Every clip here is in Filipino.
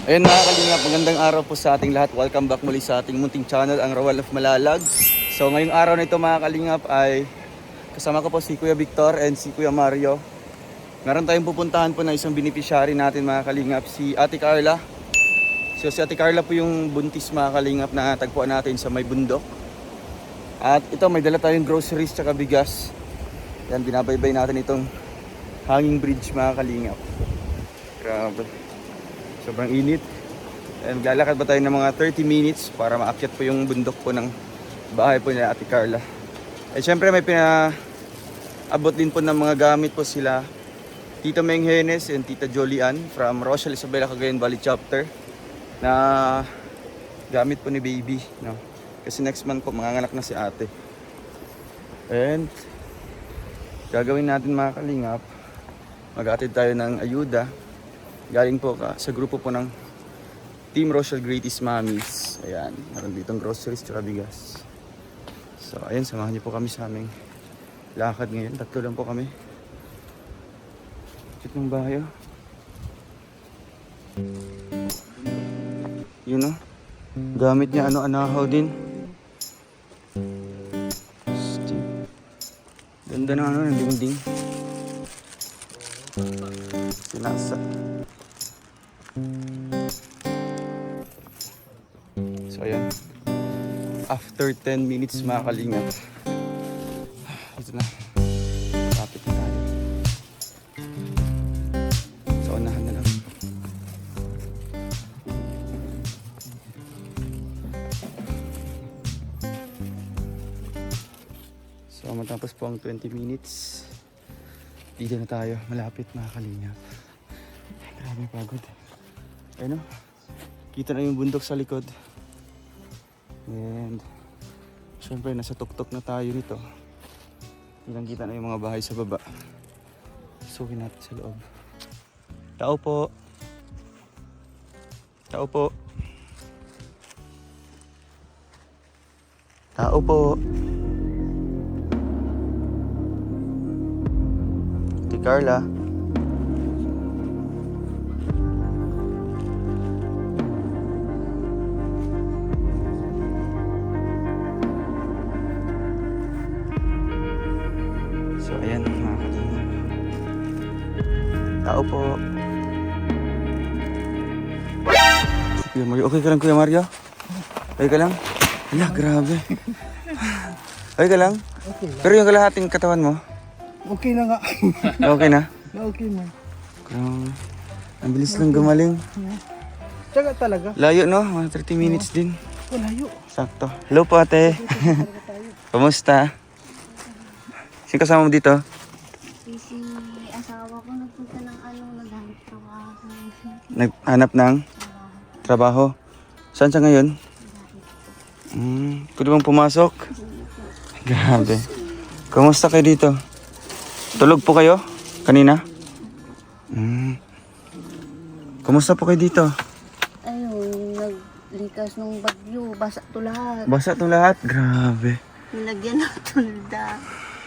Ayun mga kalingap, magandang araw po sa ating lahat. Welcome back muli sa ating munting channel, ang Rawal of Malalag. So ngayong araw na ito mga kalingap ay kasama ko po si Kuya Victor and si Kuya Mario. Meron tayong pupuntahan po na isang beneficiary natin mga kalingap, si Ate Carla. So si Ate Carla po yung buntis mga kalingap na tagpuan natin sa may bundok. At ito may dala tayong groceries tsaka bigas. Yan, binabaybay natin itong hanging bridge mga kalingap. Grabe. Sobrang init. And maglalakad ba tayo ng mga 30 minutes para maakyat po yung bundok po ng bahay po ni Ate Carla. At syempre may pinaabot din po ng mga gamit po sila Tita Meng Henes and Tita Jolian from Rochelle Isabela Cagayan Valley Chapter na gamit po ni baby, no? Kasi next month po manganganak na si ate. And gagawin natin mga kalingap, mag-atid tayo ng ayuda galing po sa grupo po ng Team Rochelle Greatest Mommies. Ayan, meron ditong groceries at bigas. So ayan, samahan niyo po kami sa aming lakad ngayon. Tatlo lang po kami. Cute ng bahay, oh. Yun, oh. Gamit niya anahaw din. Ganda ng ng dingding. Sinasa. So ayan, after 10 minutes mga kalingap, ito na, kapit na tayo. So unahan na lang. So matapos po ang 20 minutes, dito na tayo, malapit mga kalingap. Ay, grabe pagod. Ayun, no? Kita na yung bundok sa likod. And syempre nasa tuktok na tayo nito. Ilang kita na yung mga bahay sa baba. Sukin natin sa loob. Tao po. Tao po. Tao po. Ate Carla. So ayan mga kalingap. Tao po. Si Kuya Mario. Okay ka lang Kuya Mario? Okay ka lang? Ala, grabe. Okay ka lang? Okay lang. Pero yung kalahating katawan mo? Okay na nga. Okay na? Okay man. Grabe. Ang bilis lang gumaling. Tsaga talaga. Layo no? Mga 30 minutes din. Walayo. Sakto. Hello po ate. Kumusta? Sino kasama mo dito? Si asawa ko nagpunta ng naghanap trabaho. Naghanap ng trabaho. Saan siya ngayon? Pwede bang pumasok? Grabe. Kumusta kayo dito? Tulog po kayo? Kanina? Kumusta po kayo dito? Ayun, naglikas ng bagyo. Basa to lahat. Basa itong lahat? Grabe. Nilagyan ng tulda.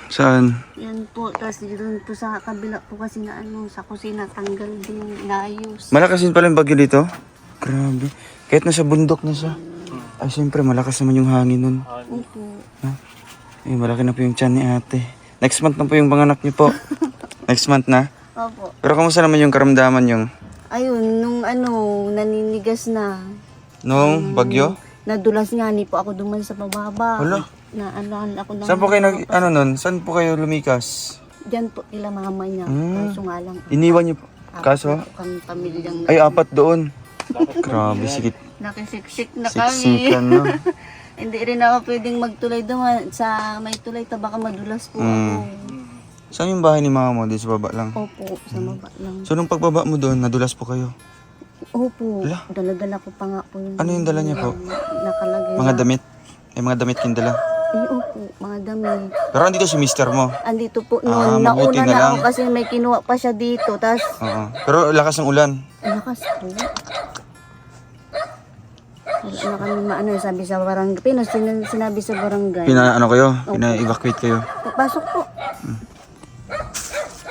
Saan? Yan po. Tapos doon po sa kabila po kasi na sa kusina tanggal din. Inaayos. Malakas din pala yung bagyo dito? Grabe. Kahit nasa bundok na siya. Ay, siyempre, malakas naman yung hangin nun. Opo. Ha? Eh, malaki na po yung tiyan ni ate. Next month na po yung panganak niyo po. Next month na. Opo. Pero kamusta naman yung karamdaman yung Ayun, nung naninigas na. nung bagyo? Nadulas nga ni po ako duman sa pababa. Hala. Na ako na. Saan po kayo saan po kayo lumikas? Diyan po nila mama niya. Kaso nga lang. Iniwan niyo po. Apat Kaso? po kami pamilyang Ay, apat doon. Grabe, sikit. nakisiksik na kami. Siksikan, no? Hindi rin ako pwedeng magtulay doon. Sa may tulay, baka madulas po ako. Saan yung bahay ni mama mo? Dito sa baba lang. Opo, sa baba lang. So, nung pagbaba mo doon, nadulas po kayo? Opo, Hala. dala-dala ko pa nga po yun. Ano yung dala niya po? Nakalagay Mga na. damit? Mga damit yung dala. Opo, mga damit. Pero andito si mister mo. Andito po Ah, noon. mabuti Nauna na na lang. ako kasi may kinuha pa siya dito. Tapos, Oo. Pero lakas ng ulan. lakas po. Wala na kami maano, sabi sa barangay. Sinabi sa barangay. Pina-evacuate kayo. Pasok po.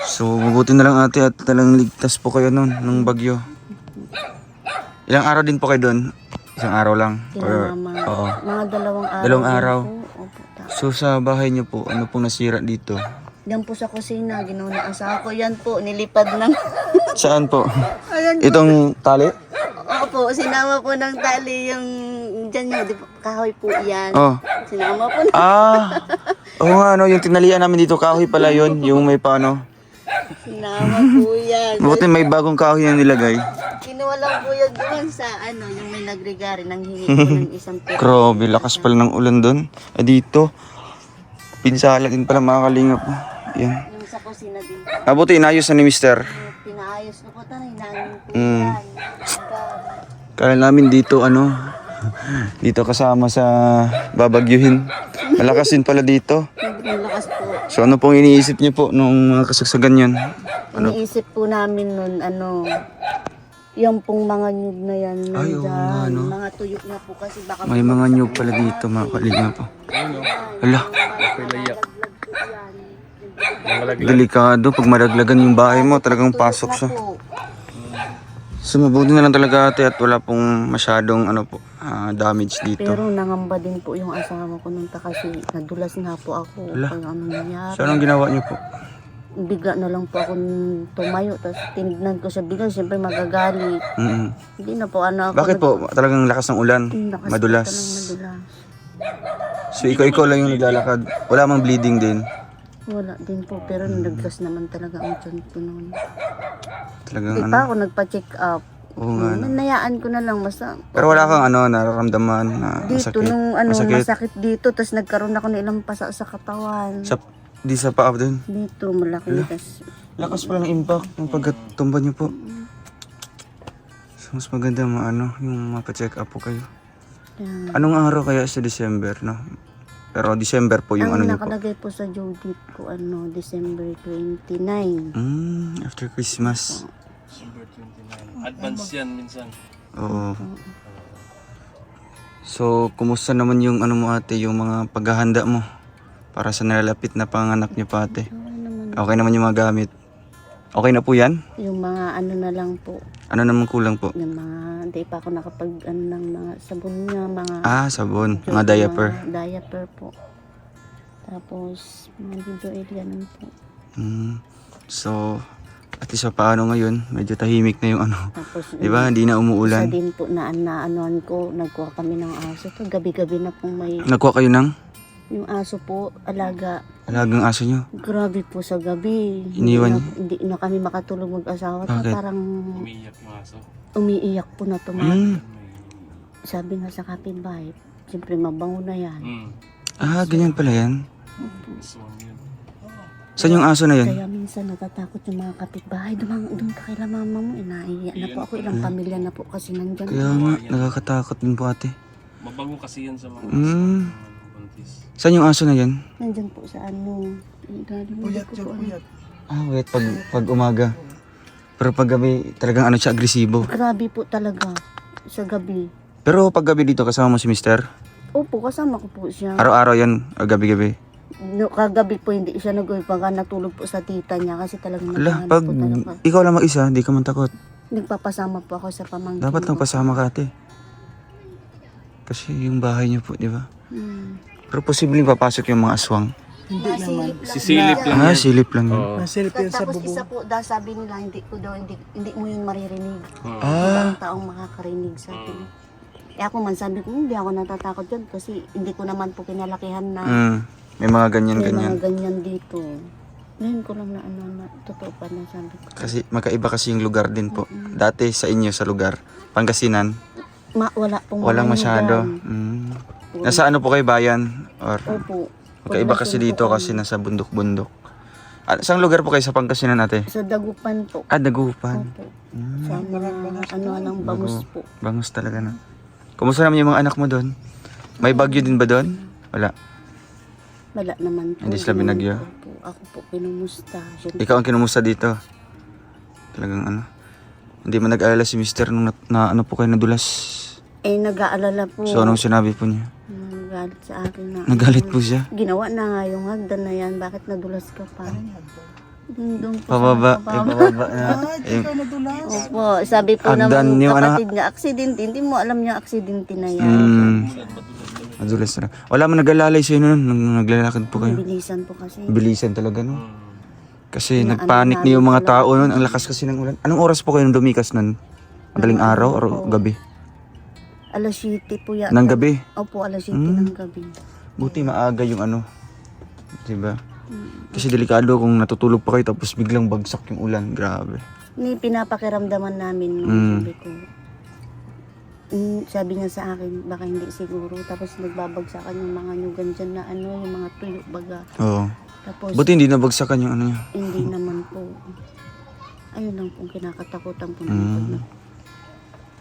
So, mabuti na lang ate at talang ligtas po kayo nun, nung bagyo. Ilang araw din po kayo doon? Isang araw lang? Kila mama. Oo. Mga 2 araw. 2 araw. din po. Opo, So sa bahay niyo po, ano pong nasira dito? Yan po sa kusina, ginawa ng asawa ko. Yan po, nilipad ng... Saan po? Ayan po. Itong tali? Opo, sinama po ng tali yung... Diyan yung, di ba, kahoy po yan. Oh. Sinama po na. Oo nga, no, yung tinalian namin dito, kahoy pala yun, yung may paano. Sinama po yan. Buti may bagong kahoy na nilagay. Kinuha lang po yan doon sa ano, yung may nagregari, nang hingi po ng isang pera. Grabe, lakas pala ng ulan doon. Dito, pinsala din pala mga kalingap. Yan. Yung sa kusina din. Buti inayos na ni Mister. Pinaayos ko po ito, hinangin po Mm. yan. Kala namin dito dito kasama sa babagyuhin. Malakas din pala dito. Sobrang lakas po. So ano pong iniisip niyo po nung mga kasagsagan yun? Iniisip po namin nun, yung pong mga nyug na yan, Ay, oo nga, nandyan. no? Mga tuyok na po kasi baka... May mga nyug pala dito mga kalingap. Hala, delikado. Pag malaglagan yung bahay mo, talagang pasok siya. So mabuti na lang talaga ate at wala pong masyadong damage dito. Pero nangamba din po yung asawa ko nung kasi nadulas nga po ako. Hala. Kaya ano nangyari. So anong ginawa niyo po? Bigla na lang po ako tumayo. Tapos tinignan ko siya bigla. Siyempre magagalit. Mm-mm. Hindi na po ako. Bakit po? Talagang lakas ng ulan. Lakas Madulas. po talagang madulas. So ikaw lang yung naglalakad. Wala mang bleeding din. Wala din po. Pero naglas naman talaga ang tiyan ko noon. Talagang Hindi pa ako nagpa-check up. Oo nga. Nanayaan ko na lang. Basta, Pero wala kang nararamdaman na dito, masakit. nung masakit dito. Tapos nagkaroon ako ng ilang pasa sa katawan. Di sa paa din. Dito, malaki. Tapos, Lakas pala ng impact ng pagkatumba niyo po. So mas maganda yung mapa-check up po kayo. yan. Anong araw kaya sa December, no? Pero December po yung Ang niyo po. nakalagay po sa due date ko, December 29. After Christmas. December 29. Advance yan minsan. Oo. So, kumusta naman yung mo ate, yung mga paghahanda mo para sa nalalapit na panganak niyo pa ate? Okay naman yung mga gamit. Okay na po yan? Yung mga na lang po, Ano naman kulang po? yung mga, hindi pa ako nakapag, ng mga sabon niya, mga, Sabon, mga diaper. mga diaper po. Tapos, mga video ganun po. So, at least paano ngayon, medyo tahimik na yung Tapos, di ba? Hindi na isa umuulan. din po na anuan ko, nagkuha kami ng aso. To gabi-gabi na pong may, Nagkuha kayo ng yung aso po, alaga. alagang aso nyo? Grabe po sa gabi. Iniwan Hindi na kami makatulog mag-asawa. Bakit? Parang Umiiyak yung aso. umiiyak po na tumayo. Mm. Sabi nga sa kapitbahay, siyempre mabango na yan. Ganyan pala yan. Swan yun. Saan yung aso na yan? Kaya minsan natatakot yung mga kapitbahay. Doon ka kila mama mo. Inaiyak na po ako. Ilang pamilya na po kasi nandyan. Kaya nga, nakakatakot din po ate. Mabango kasi yan sa mga buntis. Saan yung aso na yan? Nandyan po sa galing Puyat ko siya, po. puyat. Wait, pag umaga. Pero pag gabi, talagang siya, agresibo. Grabe po talaga sa gabi. Pero pag gabi dito, kasama mo si mister? Opo, kasama ko po siya. Araw-araw yan, o gabi-gabi? No, kagabi po hindi siya pagka natulog po sa tita niya kasi talagang Ala, naghahanap pag po talaga. ikaw lang mag-isa, di ka man takot. Nagpapasama po ako sa pamangkin Dapat lang ko. pasama ka ate. Kasi yung bahay niyo po, di ba? Hmm. Pero posibleng papasok yung mga aswang. Hindi naman. Sisilip lang yan. Silip lang yun. Oo. Nasilip yan sa Tapos bubong. isa po, sabi nila, hindi mo yun maririnig. Ah. Ibang taong makakarinig sa atin. Eh ako man sabi ko, hindi ako natatakot dyan kasi hindi ko naman po kinalakihan na May mga may ganyan-ganyan. mga ganyan dito. Ngayon ko lang na totoo pa na sabi ko. Kasi magkaiba kasi yung lugar din po. Dati sa inyo sa lugar, Pangasinan, Wala pong walang mga masyado. dyan. Nasa ano po kayo, bayan? Or Opo. magkaiba kasi Poblasyon dito po kasi nasa bundok-bundok. Saan lugar po kayo sa Pangasinan ate? Sa Dagupan po. Dagupan. Opo. Sa mga ng bangus po. Bangus talaga na. Kumusta naman yung mga anak mo doon? May bagyo din ba doon? Wala. Wala naman po. Hindi sila binagyo? Opo. Ako po pinumusta. Siyempre, Ikaw ang kinumusta dito? Talagang hindi man nag-alala si mister nung na ano po kayo nadulas. nag-aalala po. So anong sinabi po niya? Nagalit sa akin na. Nagalit po siya? Ginawa na nga yung hagdan na yan. Bakit nadulas ka pa? Doon po Pababa. sa Eh, mababa. pababa na. Ay, Eh, ikaw nadulas. Opo, sabi po Hagdan ng yung ano? kapatid nga, aksidente. Hindi mo alam yung aksidente na yan. Madulas na. Wala mo nag-alalay sa'yo nun nung naglalakad po kayo. Bilisan po kasi. Bilisan talaga, no? Kasi Na- nagpanik ano, na yung mga namin tao nun. Ang lakas kasi ng ulan. Anong oras po kayo nung dumikas nun? Madaling araw or gabi? Alas 7 po yan. Ng gabi? Opo, alas 7 ng gabi. Buti maaga yung ano. Diba? Kasi delikado kung natutulog pa kayo tapos biglang bagsak yung ulan. Grabe. Ni pinapakiramdaman namin nung sabi ko. Sabi niya sa akin, baka hindi siguro. Tapos nagbabagsakan yung mga nyugan dyan na ano, yung mga tuyo baga. Oo. Tapos Buti hindi nabagsakan yung ano niya. hindi naman po. Ayun lang po, kinakatakutan po namin.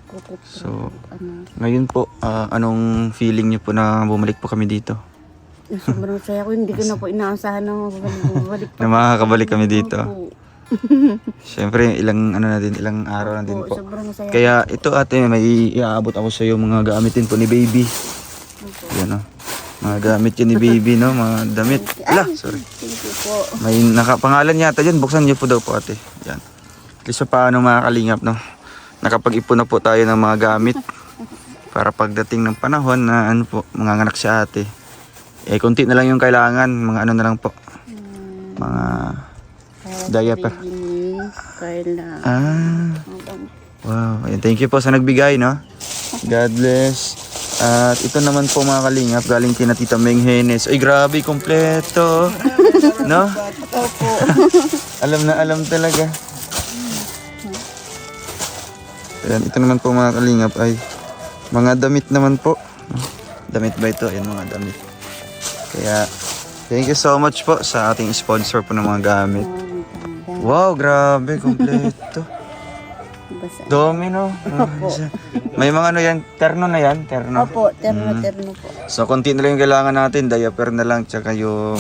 Kukupra. So, ano. ngayon po, anong feeling niyo po na bumalik po kami dito? Sobrang saya ko, hindi ko na po inaasahan na bumalik Na makakabalik kami dito. po. Siyempre, ilang araw na din Opo, po. sobrang saya. Kaya ito ate, may iaabot ako sa iyo mga gamitin po ni baby. Yan o. Mga gamit yun ni baby, no? Mga damit. Ala, sorry. Thank you po. May nakapangalan yata dyan. Buksan niyo po daw po ate. Yan. At least paano mga kalingap, no? Nakapag-ipon na po tayo ng mga gamit. Para pagdating ng panahon na ano po, manganganak si ate. Eh, konti na lang yung kailangan. Mga ano na lang po. Mga diaper. Carla. Ah. Wow. Ayan, thank you po sa nagbigay, no? God bless. At ito naman po mga kalingap, galing kina Tita Meng Henes. Ay, grabe, kompleto. No? Opo. Alam na alam talaga. Ayan, ito naman po mga kalingap ay mga damit naman po. Damit ba ito? Ayan, mga damit. Kaya, thank you so much po sa ating sponsor po ng mga gamit. Wow, grabe, kompleto. Basta. Domino. May mga ano yan, terno na yan, terno. Opo, terno po. So, konti na lang yung kailangan natin, diaper na lang, tsaka yung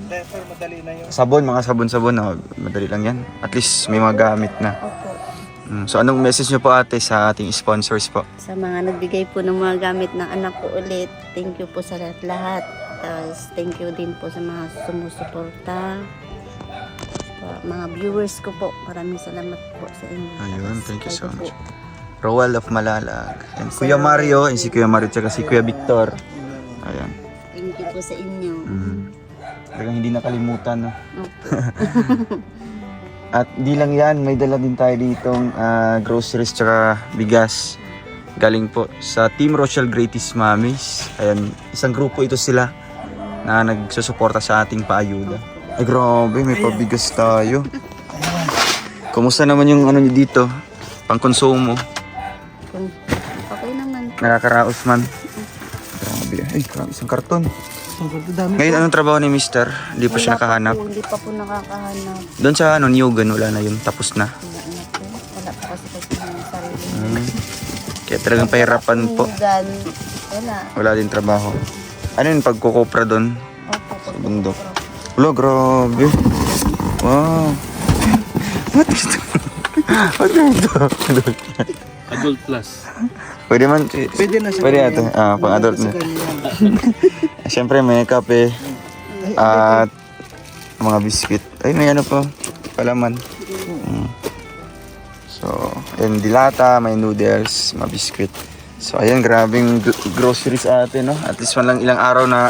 Diaper, madali na yun. sabon, mga sabon-sabon, no? Madali lang yan. At least may mga gamit na. Opo. So, anong message nyo po ate sa ating sponsors po? Sa mga nagbigay po ng mga gamit ng anak ko ulit, thank you po sa lahat. Tapos, thank you din po sa mga sumusuporta. Mga viewers ko po, maraming salamat po sa inyo. Ayun, thank you so Kayo much. po. Roel of Malalag. And Kuya Mario, and si Kuya Mario, tsaka si Kuya Victor. Ayan. Thank you po sa inyo. Talagang hindi nakalimutan, no? Opo. At di lang yan, may dala din tayo ditong groceries tsaka bigas. Galing po sa Team Rochelle Greatest Mommies. Ayan, isang grupo ito sila na nagsusuporta sa ating paayuda. Ay grabe, may pabigas tayo. Kumusta naman yung ano nyo dito? Pangkonsumo? Okay naman. Nakakaraos man. Grabe, ay grabe, isang karton. Ang dami. Ngayon, anong trabaho ni Mister? Hindi pa siya nakahanap. Hindi pa po nakakahanap. Doon sa ano, Newgan, wala na yun. Tapos na. Wala na po. Wala po kasi ng sarili. Kaya talagang pahirapan po. Gan, wala. Wala din trabaho. Ano yung pagkukopra doon? Opo, Sa bundok. Wala, grabe. Wow. What is that? What is that? Adult plus. Pwede man. Pwede na siya. Pwede ate. Pang adult na. Siyempre may kape. At mga biscuit. Ay, may ano po. Palaman. So, ayan, dilata, may noodles, mga biscuit. So, ayan, grabing groceries ate, no? At least man lang ilang araw na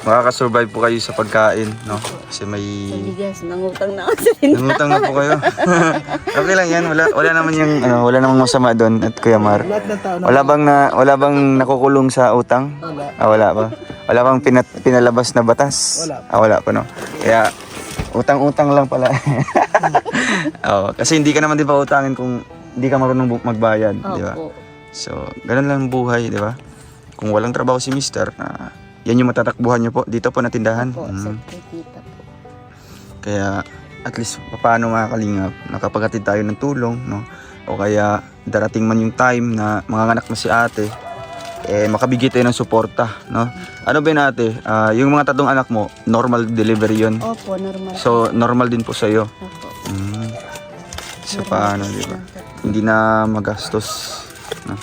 makakasurvive po kayo sa pagkain, no? Kasi may... Bigas, nangutang na ako sa inyo. Nangutang na po kayo. Okay lang yan. Wala naman yung wala namang masama doon at Kuya Mar. Lahat ng tao na. Wala bang nakukulong sa utang? Wala ba? Wala bang pinalabas na batas? Wala. Wala pa, no. Kaya utang-utang lang pala. Oo, kasi hindi ka naman din pa utangin kung hindi ka marunong magbayad, di ba? Opo. So, ganun lang ang buhay, di ba? Kung walang trabaho si Mister, yan yung matatakbuhan niyo po dito po na tindahan. Opo, sa kita po. Kaya at least paano mga kalingap, nakapaghatid tayo ng tulong, no? O kaya darating man yung time na manganganak na si ate, makabigay tayo ng suporta, no? Ano ba yun ate? Yung mga tatlong anak mo, normal delivery yun. Opo, normal. So normal din po sa'yo. Opo. So paano, di ba? Hindi na magastos, no?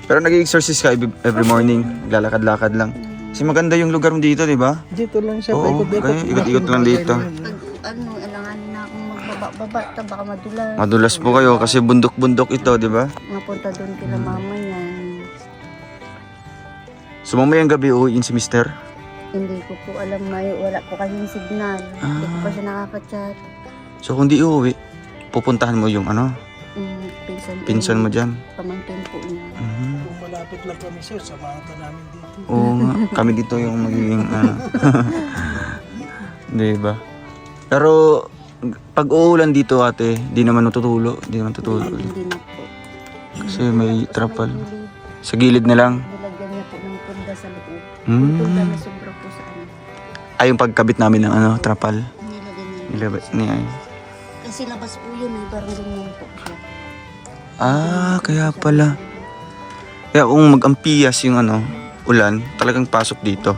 Pero nag-exercise ka every morning, lalakad-lakad lang. Kasi maganda yung lugar mo dito, di ba? Dito lang siya. Oo, Paikot-ikot. kaya ikot-ikot lang dito. Pag, alanganin baba, baka madulas. Madulas po kayo kasi bundok-bundok ito, di ba? Mapunta doon kila mama yan. So mamayang gabi uuwiin si mister? Hindi ko po alam, wala po kasing signal. Hindi ko pa siya nakaka-chat. So kung di uuwi, pupuntahan mo yung ano, pinsan mo dyan. Pamangkin po niya. Kung malapit lang kami sir, samahan ka namin dito. Oo nga, kami dito yung magiging ano. Di ba? Pero pag uulan dito ate, di naman natutulo. Di naman tutulo. Hindi na po. Kasi may trapal. Sa gilid na lang. Nilagyan niya po ng punda sa loob. Hmm. Punda na sobra po sa ano. Ay, yung pagkabit namin ng ano, trapal. Nilagyan niya. Nilabas niya. Kasi labas po yun eh, parang ganyan po siya. Ah, kaya pala. Kaya kung mag-ampiyas yung ano, ulan, talagang pasok dito.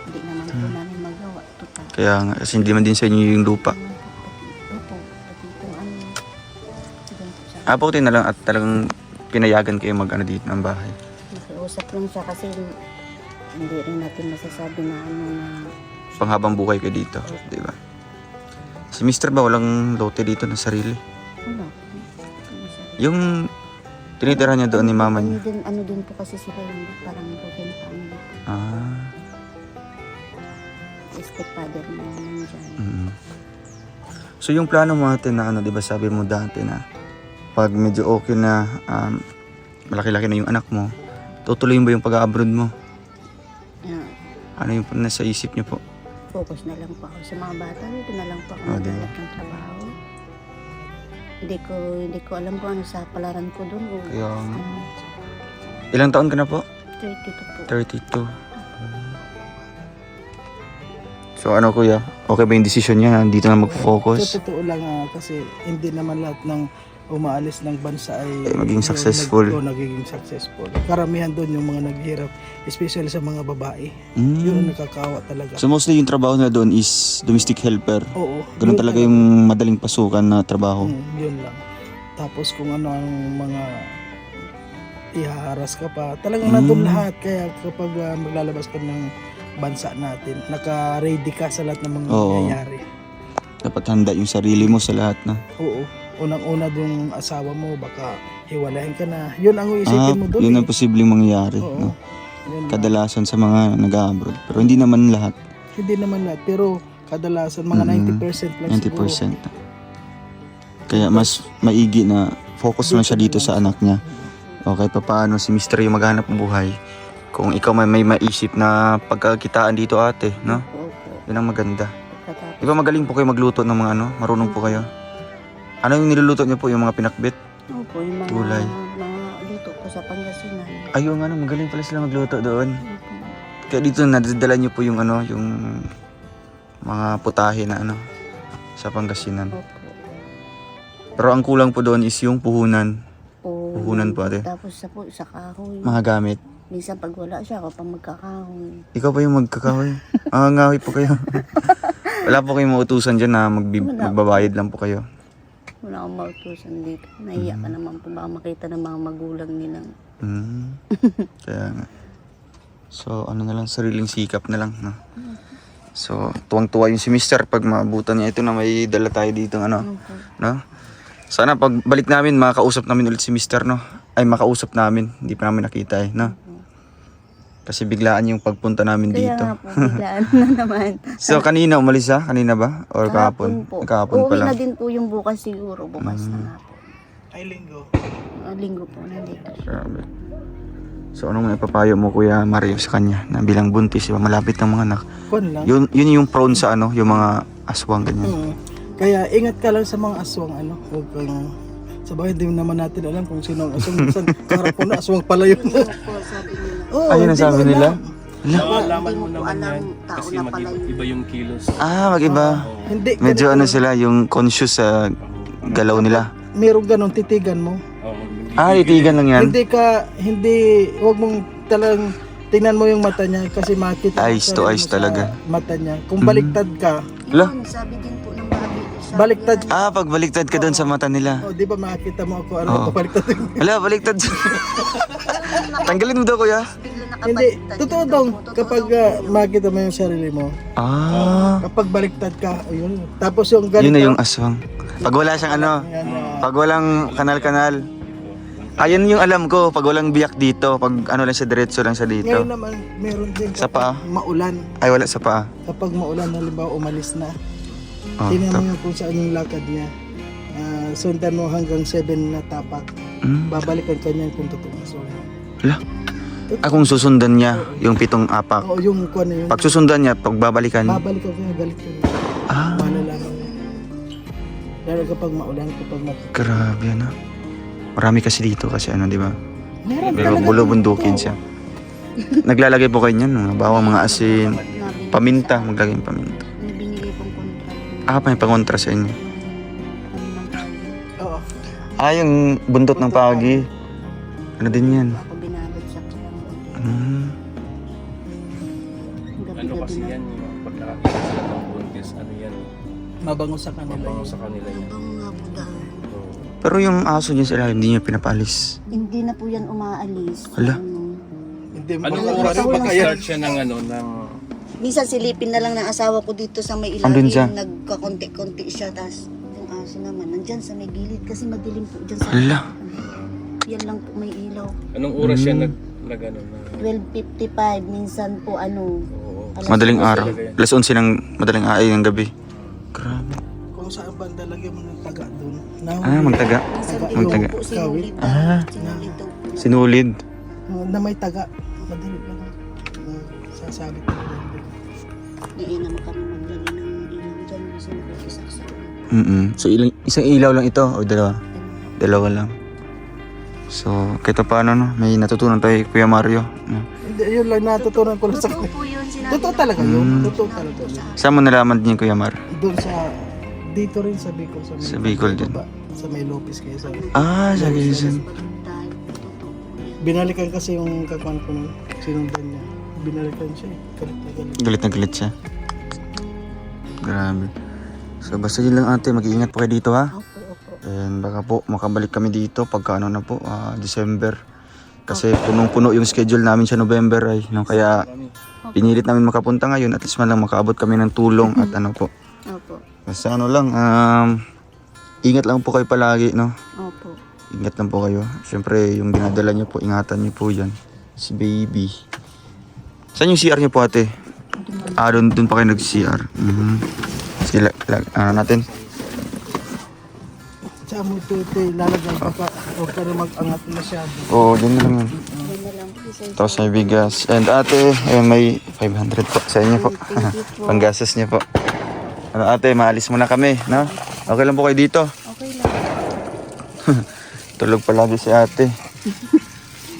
Hindi naman po namin magawa. Total. Kaya nga, kasi hindi man din sa inyo yung lupa. Opo, pati itong ano. Diyan po siya. Apo na lang at talagang pinayagan kayo mag-ano dito ng bahay. Nakiusap lang siya kasi hindi rin natin masasabi na ano na Panghabang buhay kayo dito, di ba? Si Mr. ba walang lote dito na sarili? wala. Ano siya. Yung tinitira niya doon ni mama niya. Ano din po kasi sila yung parang broken family. Ah, Stepfather niya nandiyan. mm. So yung plano mo ate na ano, di ba sabi mo dati na pag medyo okay na, malaki-laki na yung anak mo, tutuloy ba yung pag-abroad mo? Yeah. Ano yung nasa isip niyo po? Focus na lang po ako sa mga bata. Dito na lang po ako Oh, diba? maghanap ng trabaho. Hindi ko alam kung ano sa palaran ko doon. O, Kaya nga. Ilang taon ka na po? 32 po. 32. So ano kuya, okay ba yung decision niya? Dito na mag-focus? Sa totoo lang kasi hindi naman lahat ng umaalis ng bansa ay Maging yung successful. nagiging successful. Karamihan doon yung mga naghihirap, especially sa mga babae. Yun ang nakakawa talaga. So mostly yung trabaho na doon is domestic helper. Oo. Ganun yun talaga yung madaling pasukan na trabaho. Yun lang. Tapos kung ano ang mga ihaharas ka pa, talagang nandun lahat. Kaya kapag maglalabas ka ng bansa natin, naka-ready ka sa lahat ng mga Oo. nangyayari. Dapat handa yung sarili mo sa lahat na. Oo. Unang-una yung asawa mo, baka hiwalayan ka na. Yun ang iisipin mo doon. Yun ang posibleng mangyayari. Oo. No? Yun lang. Kadalasan sa mga nag-abroad. Pero hindi naman lahat. Hindi naman lahat, pero kadalasan mga 90% lang siguro. 90%. Kaya mas maigi na focus lang siya dito sa anak niya. Okay, paano si Mr. yung maghanap ng buhay. Kung ikaw may maisip na pagkakitaan dito ate, no? Opo. Yun ang maganda. Pagkatapos. Di ba magaling po kayo magluto ng mga ano? Marunong po kayo? Ano yung niluluto niyo po? Yung mga pinakbit? Opo, yung mga, Gulay. mga luto ko sa Pangasinan. Ayun nga, magaling pala sila magluto doon. Opo. Kaya dito nadadala niyo po yung ano, yung mga putahe na ano sa Pangasinan. Opo. Pero ang kulang po doon is yung puhunan, O, Puhunan po, ate. Tapos sa kahoy. mga gamit. Minsan pag wala siya, ako pang magkakahoy. Ikaw pa yung magkakahoy. Ngawi po kayo. Wala po kayong mautusan dyan na magbabayad lang po kayo. Wala akong mautusan dito. Naiyak ka naman po. Baka makita ng mga magulang nilang. Kaya nga. So ano na lang, sariling sikap na lang. No? So tuwang-tuwa yung si Mister pag maabutan niya ito na may dala tayo dito. Ano? No? Sana pag balik namin, makausap namin ulit si Mister, no? Ay, makausap namin. Hindi pa namin nakita eh, no? Kasi biglaan yung pagpunta namin Kaya dito. nga po, biglaan na naman. So, kanina umalis ha? Kanina ba? Or kahapon? po. Kahapon pa Uuwi na lang. din po yung bukas siguro. Bukas na nga po. Ay, linggo. Linggo po nandito. Grabe. So, anong ipapayo mo, Kuya Mario, sa kanya? Na bilang buntis, diba? Malapit ng mga anak. Kwan lang. Yun yung prone sa ano, yung mga aswang ganyan. Kaya ingat ka lang sa mga aswang. Huwag kang... Sa bagay, hindi naman natin alam kung sino ang aswang. Minsan, karap ko na, aswang pala yun. Po, sabi nila. Oo, Ayun ang hindi sabi mo nila. alam. Malalaman mo Hindi mo po naman alam, yan tao kasi na pala yun. iba yung kilos. Mag-iba. Hindi. Medyo ganito ano lang. sila, yung conscious sa galaw nila. Merong ganun, titigan mo. Itigan lang yan. Huwag mong talagang tingnan mo yung mata niya kasi makita Eyes to mo eyes sa talaga. mata niya. Kung baliktad ka, Hala? Yun, sabi din po ng babi. baliktad. Pag baliktad ka doon sa mata nila. Di ba makikita mo ako, Oo. baliktad. Hala, baliktad. Tanggalin mo daw, Kuya. Bigla Hindi, totoo dong. Kapag makita mo yung sarili mo, kapag baliktad ka, ayun. Tapos yung ganito. Yun na yung aswang. Pag wala siyang ano, Yan, pag walang kanal-kanal. Ayun yung alam ko, pag walang biyak dito, pag ano lang siya, diretso lang siya dito. ngayon naman, meron din Sa paa? maulan. Ay, wala sa paa. Kapag maulan, halimbawa umalis na. Oh, Tingnan mo kung saan yung lakad niya. Sundan mo hanggang 7 na tapak. Babalikan ka niyan kung totoo na aswang. Hala. Kung susundan niya yung 7 apak. Oo, yung kuwan na yun. Pag susundan niya, pag babalikan. Babalikan ka niya, galit ka niya. Malalaman niya. Lalo kapag maulan, kapag Grabe ano. Marami kasi dito kasi ano, di ba? meron Pero talaga. bulubundukin siya. Naglalagay po kayo niyan, mga bawang, mga asin, paminta, maglagay ng paminta. May binigay pong contract. May pangontra sa inyo. Oo. Yung buntot ng pagi. Ano din yan? Ako binalot sa kanya. Ano kasi yan, yung pag nakakita sila ng buntis, ano yan, Mabango sa kanila. mabango sa kanila yan. Ang nga po dahil. Oo. Pero yung aso niya sila, hindi niya pinapalis. Hindi na po yan umaalis. Hala. Hindi mo Ano alam oras kung baka yan. mag-start siya ng ano, ng... Minsan silipin na lang ng asawa ko dito sa may Andun siya? ilalim. Nagkakonti-konti siya. Tapos yung aso naman, nandyan sa may gilid. Kasi madilim po dyan sa... Hala. Yan lang po may ilaw. Anong oras siya nag ano, na... 12:55. Minsan po ano... Oo. alas Madaling 12. araw. Alas 11 ng madaling ng gabi. Grabe. Kung saan banda lagyan mo ng taga doon. Magtaga. Minsan din Magtaga. po sinulid. Sinulid daw po. Sinulid. Na may taga. Madali lang. Sasabit na lang. Nainam kami maglagay ng ilaw dyan. Kasi nakikisaksak. So isang ilaw lang ito o dalawa? Dalawa lang. So, kahit paano no, may natutunan tayo kay Kuya Mario. No? Hindi, yun lang natutunan ko lang sa Totoo po yun. Sinabi Totoo talaga yun. Totoo talaga yun. Saan mo nalaman din Kuya Mar? Doon sa... Dito rin sa Bicol. Sa Bicol din. Sa may Lopez kayo sa... Sa Quezon. dahil totoo po yan. Binalikan kasi yung kakuan ko nun. Sinundan niya. Binalikan siya. Galit na galit. Galit na galit siya. Grabe. So basta yun lang ate, mag-iingat po kayo dito ha. Opo, opo. And baka po makabalik kami dito pagka ano na po, December. Kasi punong-puno yung schedule namin sa November ay. No? Kaya pinilit namin makapunta ngayon. At least man lang makaabot kami ng tulong at ano po. Opo. Basta ano lang, ingat lang po kayo palagi, no? Opo. Ingat lang po kayo. Siyempre, yung dinadala nyo po, ingatan nyo po yan. Si baby. Saan yung CR nyo po ate? Doon pa kayo nag-CR. Sige, natin. Saan mo ito lalagay ka pa. Huwag ka na mag-angat masyado. Oo, dun na lang yan. Yun na lang po sa Tapos may bigas. And ate, ayun, may 500 po sa inyo po. Thank you po. Panggastos niyo po. Ano ate, maalis muna kami, no? Okay lang po kayo dito. Okay lang. Tulog palagi si ate.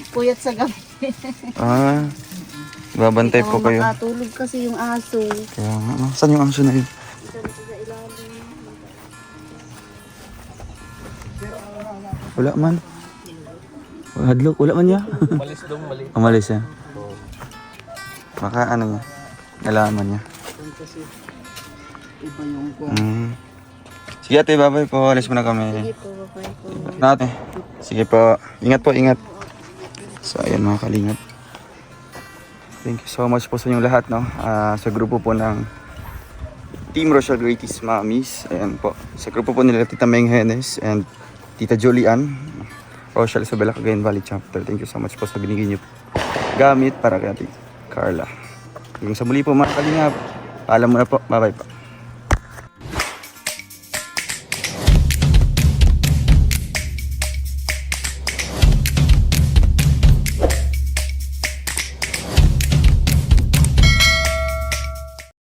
Puyat sa gabi. Babantay po kayo. Makatulog kasi yung aso. Kaya nga, no? Saan yung aso na yun? Wala man. Hadlok, wala man niya. Umalis daw, mali. Umalis siya. Baka ano niya, nalaman niya. Kasi iba yung kuan. Sige ate, bye-bye po. Alis muna kami. Sige po, bye po. Ate. Sige po. Ingat po, ingat. So, ayan mga kalingap. Thank you so much po sa inyong lahat, no? Sa grupo po ng Team Rochelle Greatest Mommies. Ayan po. Sa grupo po nila Tita Meng Henes and Tita Julian. Rochelle Isabela Cagayan Valley Chapter. Thank you so much po sa binigay niyo gamit para kay Ate Carla. Hanggang sa muli po mga kalingap. Paalam muna po. Bye-bye po.